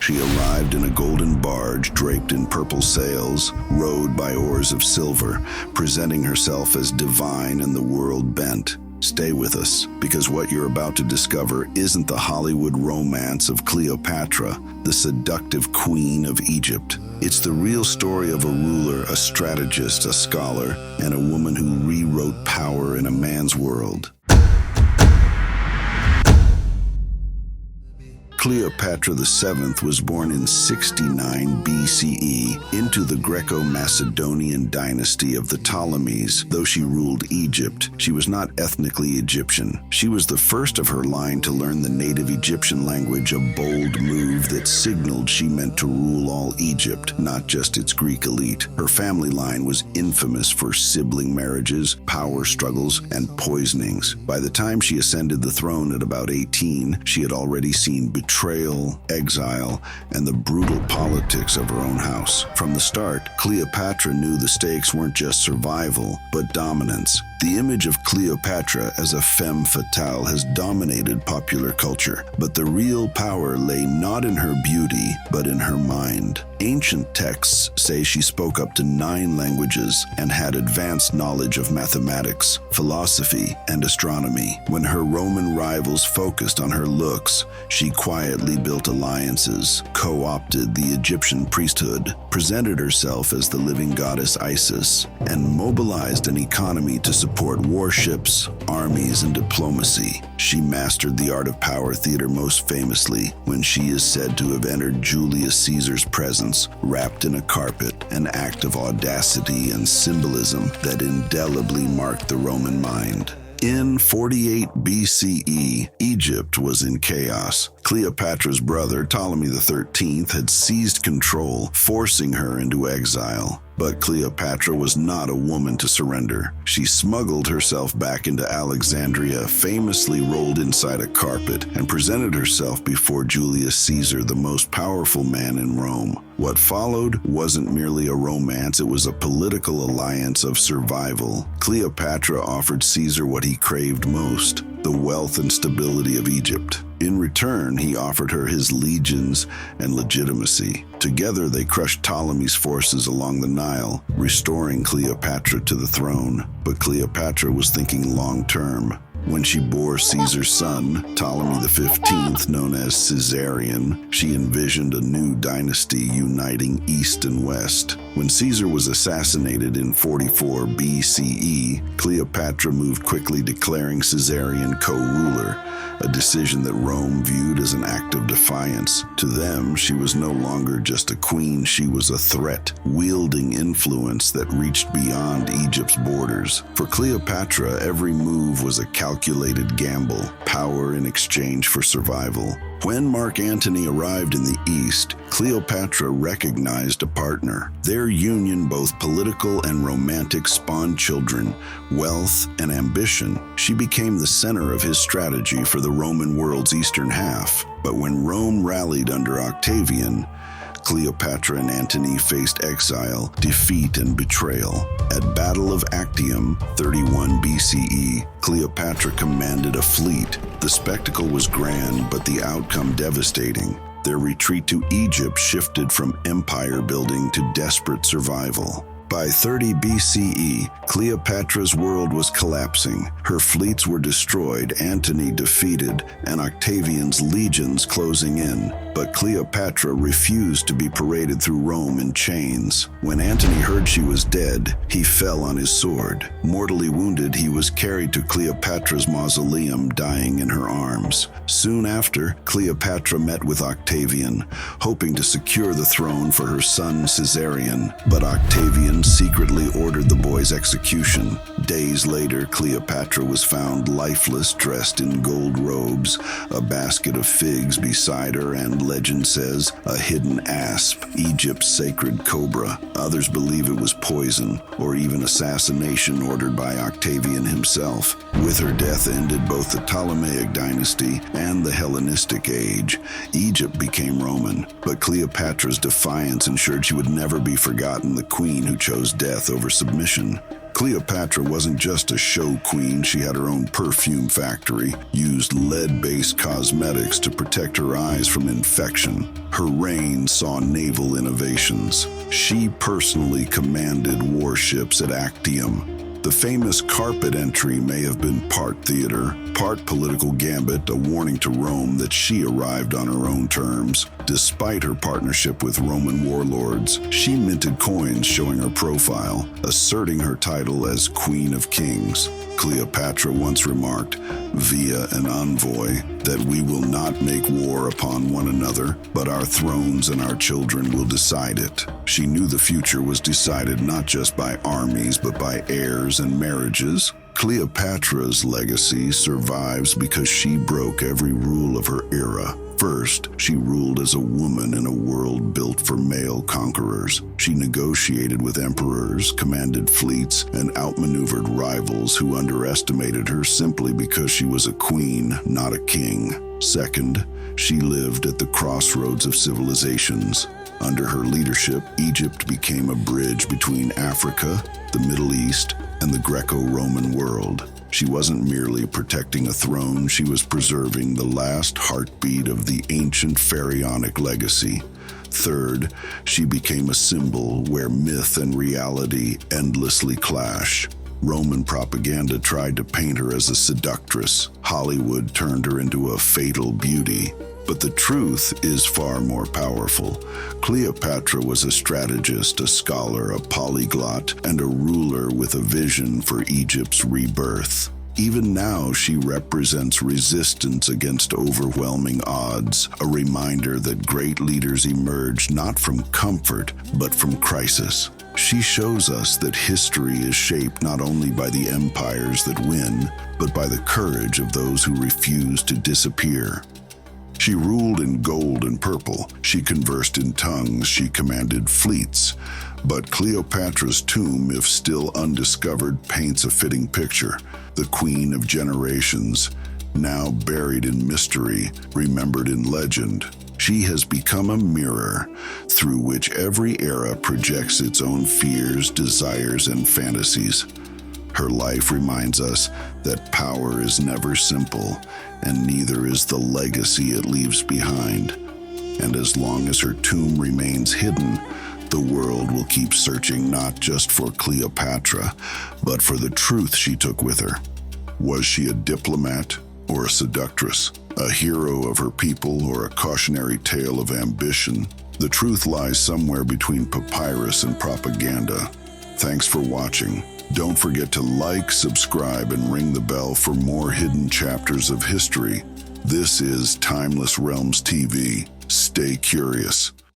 She arrived in a golden barge draped in purple sails, rowed by oars of silver, presenting herself as divine and the world bent. Stay with us, because what you're about to discover isn't the Hollywood romance of Cleopatra, the seductive queen of Egypt. It's the real story of a ruler, a strategist, a scholar, and a woman who rewrote power in a man's world. Cleopatra VII was born in 69 BCE into the Greco-Macedonian dynasty of the Ptolemies. Though she ruled Egypt, she was not ethnically Egyptian. She was the first of her line to learn the native Egyptian language, a bold move that signaled she meant to rule all Egypt, not just its Greek elite. Her family line was infamous for sibling marriages, power struggles, and poisonings. By the time she ascended the throne at about 18, she had already seen betrayal, exile, and the brutal politics of her own house. From the start, Cleopatra knew the stakes weren't just survival, but dominance. The image of Cleopatra as a femme fatale has dominated popular culture, but the real power lay not in her beauty, but in her mind. Ancient texts say she spoke up to 9 languages and had advanced knowledge of mathematics, philosophy, and astronomy. When her Roman rivals focused on her looks, she quietly built alliances, co-opted the Egyptian priesthood, presented herself as the living goddess Isis, and mobilized an economy to support warships, armies, and diplomacy. She mastered the art of power theater most famously when she is said to have entered Julius Caesar's presence, wrapped in a carpet, an act of audacity and symbolism that indelibly marked the Roman mind. In 48 BCE, Egypt was in chaos. Cleopatra's brother, Ptolemy XIII, had seized control, forcing her into exile. But Cleopatra was not a woman to surrender. She smuggled herself back into Alexandria, famously rolled inside a carpet, and presented herself before Julius Caesar, the most powerful man in Rome. What followed wasn't merely a romance, it was a political alliance of survival. Cleopatra offered Caesar what he craved most, the wealth and stability of Egypt. In return, he offered her his legions and legitimacy. Together, they crushed Ptolemy's forces along the Nile, restoring Cleopatra to the throne. But Cleopatra was thinking long-term. When she bore Caesar's son, Ptolemy XV, known as Caesarion, she envisioned a new dynasty uniting East and West. When Caesar was assassinated in 44 BCE, Cleopatra moved quickly, declaring Caesarion co-ruler, a decision that Rome viewed as an act of defiance. To them, she was no longer just a queen, she was a threat, wielding influence that reached beyond Egypt's borders. For Cleopatra, every move was a calculated gamble, power in exchange for survival. When Mark Antony arrived in the East, Cleopatra recognized a partner. Their union, both political and romantic, spawned children, wealth, and ambition. She became the center of his strategy for the Roman world's eastern half. But when Rome rallied under Octavian, Cleopatra and Antony faced exile, defeat, and betrayal. At Battle of Actium, 31 BCE, Cleopatra commanded a fleet. The spectacle was grand, but the outcome devastating. Their retreat to Egypt shifted from empire building to desperate survival. By 30 BCE, Cleopatra's world was collapsing. Her fleets were destroyed, Antony defeated, and Octavian's legions closing in. But Cleopatra refused to be paraded through Rome in chains. When Antony heard she was dead, he fell on his sword. Mortally wounded, he was carried to Cleopatra's mausoleum, dying in her arms. Soon after, Cleopatra met with Octavian, hoping to secure the throne for her son Caesarion. But Octavian secretly ordered the boy's execution. Days later, Cleopatra was found lifeless, dressed in gold robes, a basket of figs beside her, and legend says, a hidden asp, Egypt's sacred cobra. Others believe it was poison, or even assassination ordered by Octavian himself. With her death ended both the Ptolemaic dynasty and the Hellenistic age. Egypt became Roman, but Cleopatra's defiance ensured she would never be forgotten, the queen who chose death over submission. Cleopatra wasn't just a show queen, she had her own perfume factory, used lead-based cosmetics to protect her eyes from infection. Her reign saw naval innovations. She personally commanded warships at Actium. The famous carpet entry may have been part theater, part political gambit, a warning to Rome that she arrived on her own terms. Despite her partnership with Roman warlords, she minted coins showing her profile, asserting her title as Queen of Kings. Cleopatra once remarked, via an envoy, that we will not make war upon one another, but our thrones and our children will decide it. She knew the future was decided not just by armies, but by heirs and marriages. Cleopatra's legacy survives because she broke every rule of her era. First, she ruled as a woman in a world built for male conquerors. She negotiated with emperors, commanded fleets, and outmaneuvered rivals who underestimated her simply because she was a queen, not a king. Second, she lived at the crossroads of civilizations. Under her leadership, Egypt became a bridge between Africa, the Middle East, and the Greco-Roman world. She wasn't merely protecting a throne, she was preserving the last heartbeat of the ancient pharaonic legacy. Third, she became a symbol where myth and reality endlessly clash. Roman propaganda tried to paint her as a seductress. Hollywood turned her into a fatal beauty. But the truth is far more powerful. Cleopatra was a strategist, a scholar, a polyglot, and a ruler with a vision for Egypt's rebirth. Even now, she represents resistance against overwhelming odds, a reminder that great leaders emerge not from comfort, but from crisis. She shows us that history is shaped not only by the empires that win, but by the courage of those who refuse to disappear. She ruled in gold and purple, she conversed in tongues, she commanded fleets. But Cleopatra's tomb, if still undiscovered, paints a fitting picture. The queen of generations, now buried in mystery, remembered in legend. She has become a mirror through which every era projects its own fears, desires, and fantasies. Her life reminds us that power is never simple, and neither is the legacy it leaves behind. And as long as her tomb remains hidden, the world will keep searching not just for Cleopatra, but for the truth she took with her. Was she a diplomat or a seductress, a hero of her people or a cautionary tale of ambition? The truth lies somewhere between papyrus and propaganda. Thanks for watching. Don't forget to like, subscribe, and ring the bell for more hidden chapters of history. This is Timeless Realms TV. Stay curious.